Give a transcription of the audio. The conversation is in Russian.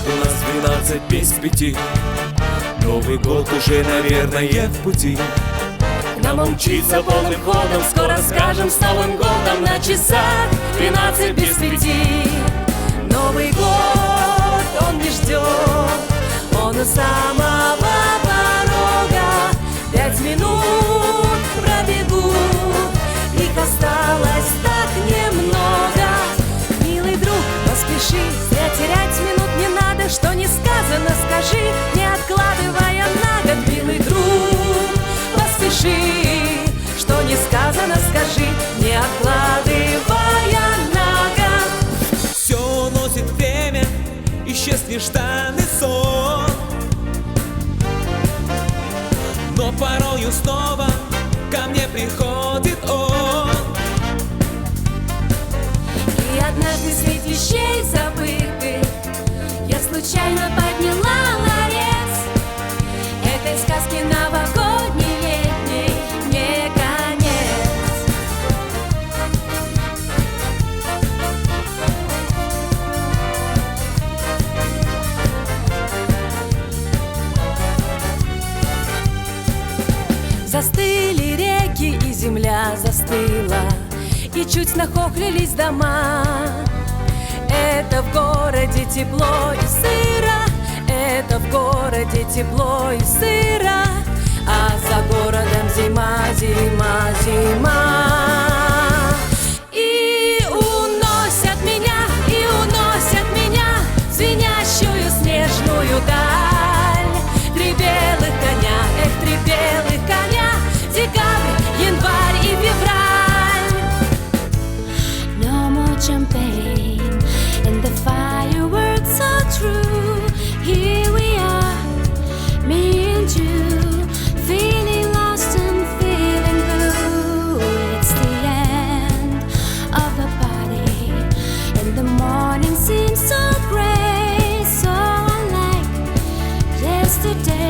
У нас 12 без 5. Новый год уже, наверное, в пути. К нам он мчится полным ходом, скоро скажем с Новым годом. На часах 12 без 5. Новый год, он не ждет, он у самого порога. 5 минут пробегут, их осталось так немного. Милый друг, поспеши, зря терять минут не надо. Что не сказано, скажи, не откладывая на год. Милый друг, поспеши, что не сказано, скажи, не откладывая на год. Все носит время, исчез нежданный сон, но порою снова ко мне приходит он. И однажды среди вещей забытых я случайно подняла ларец этой сказки новогодней летней не конец. Застыли реки, и земля застыла, и чуть нахохлились дома. Это в городе тепло и сыро, это в городе тепло и сыро, а за городом зима, зима, зима. И уносят меня в звенящую снежную даль. Три белых коня, эх, три белых коня, декабрь, январь и февраль. No more champagne and the fireworks are true. Here we are, me and you, feeling lost and feeling blue. It's the end of the party, and the morning seems so gray, so unlike yesterday.